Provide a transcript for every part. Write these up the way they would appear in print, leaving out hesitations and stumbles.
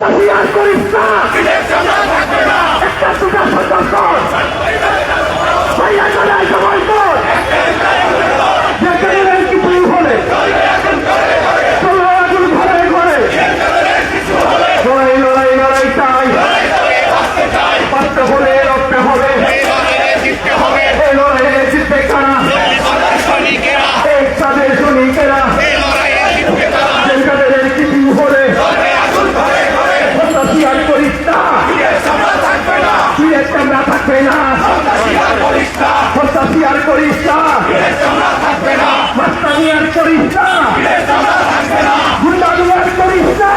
আর করিস না, একটা দুটা সদস্য ভাইয়া চলে সময় কর, যেখানে কিছু হলে চলো এখন ঘরে ঘরে লড়াই লড়াই লড়াই চাই, বাঁচতে হলে রক্তে হবে, এই লড়াইয়ে জিতবে কারা, এই তাদের সৈনিকেরা, যেখানে কিছু হলে আর করিস না, তুই চামড়া থাকবে না, হস্তাশি আর করিস না, মাস্তানি আর করিস না, গুন্ডামি আর করিস না,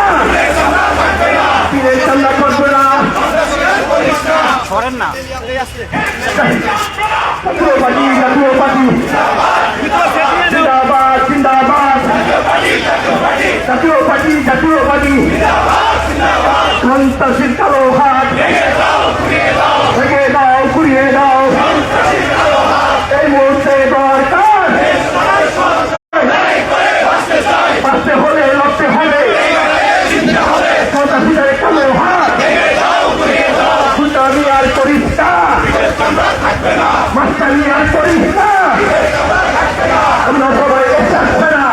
পীরের চামড়া করবে না, সরেন না জাতীয় পার্টি জিন্দাবাদ জিন্দাবাদ, জাতীয় পার্টি সন্ত্রাসীর কালো হাত ভেঙে দাও ঘুরিয়ে দাও, এই মুহূর্তে দরকার বাঁচতে হলে লড়তে হবে, সন্ত্রাসীদের কালো হাত গুন্ডামি আর করিস না, মাস্তানি আর করিস না, আমরা সবাই থাকবে না,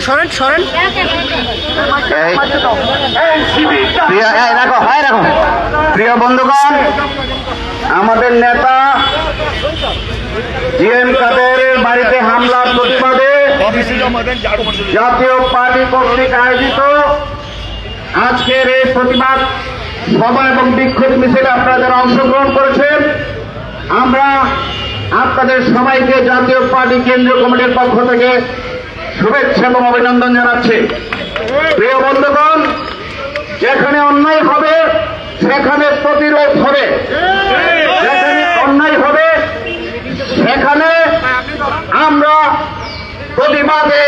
সরেন সরেন প্রিয় বন্ধুগণ, আমাদের নেতা জিএম কাদেরের বাড়িতে হামলার প্রতিবাদে জাতীয় পার্টি কর্তৃক আয়োজিত আজকের এই প্রতিবাদ সভা এবং বিক্ষোভ মিছিলে আপনারা যারা অংশগ্রহণ করেছেন, আমরা আপনাদের সবাইকে জাতীয় পার্টি কেন্দ্রীয় কমিটির পক্ষ থেকে শুভেচ্ছা এবং অভিনন্দন জানাচ্ছি। প্রিয় বন্ধুগণ, যেখানে অন্যায় হবে সেখানে প্রতিরোধ হবে, যেখানে অন্যায় হবে সেখানে আমরা প্রতিবাদে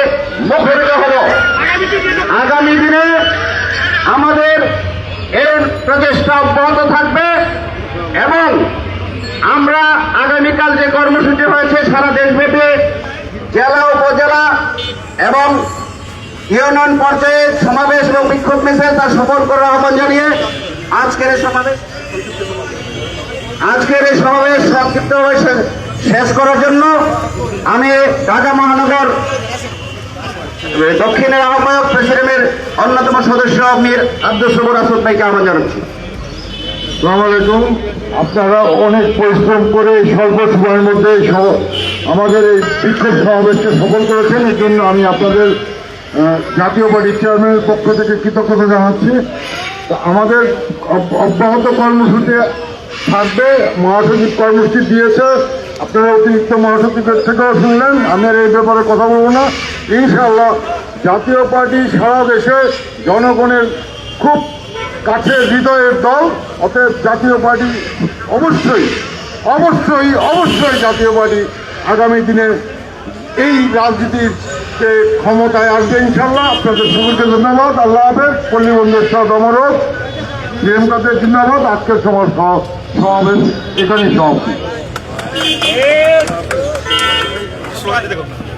মুখরিত হব। আগামী দিনে আমাদের এর প্রচেষ্টা অব্যাহত থাকবে এবং আমরা আগামীকাল যে কর্মসূচি হয়েছে সারা দেশব্যাপী জেলা উপজেলা এবং ইউনিয়ন পর্যায়ে সমাবেশ এবং বিক্ষোভ মিছিল তা সফল করার আহ্বান জানিয়ে আজকের এই সমাবেশ সংক্ষিপ্তভাবে শেষ করার জন্য আমি ঢাকা মহানগর দক্ষিণের আহ্বায়ক প্রেসিডেন্টের অন্যতম সদস্য মীর আব্দুল সবুর আসাদ ভাইকে আহ্বান জানাচ্ছি। আসসালামু আলাইকুম। আপনারা অনেক পরিশ্রম করে স্বল্প সময়ের মধ্যে আমাদের এই বিক্ষোভ সমাবেশকে সফল করেছেন, এর জন্য আমি আপনাদের জাতীয় পার্টির চেয়ারম্যানের পক্ষ থেকে কৃতজ্ঞতা জানাচ্ছি। আমাদের অব্যাহত কর্মসূচি থাকবে, মহাসচিব কর্মসূচি দিয়েছে, আপনারা অতিরিক্ত মহাসচিবের থেকেও শুনলেন, আমি আর এই ব্যাপারে কথা বলবো না। ইনশাআল্লাহ জাতীয় পার্টি সারা দেশে জনগণের খুব কাছের হৃদয়ের দল, অতএব জাতীয় পার্টি অবশ্যই অবশ্যই অবশ্যই জাতীয় পার্টি আগামী দিনে এই রাজনীতির ক্ষমতায় আসবে ইনশাল্লাহ। আপনাদের সকলকে ধন্যবাদ। আল্লাহ হাফেজ। পল্লীবন্ধের সাথ অমরক, জিএম কাদের জিন্দাবাদ। আজকের সমাবেশ এখানেই সমাপ্তি।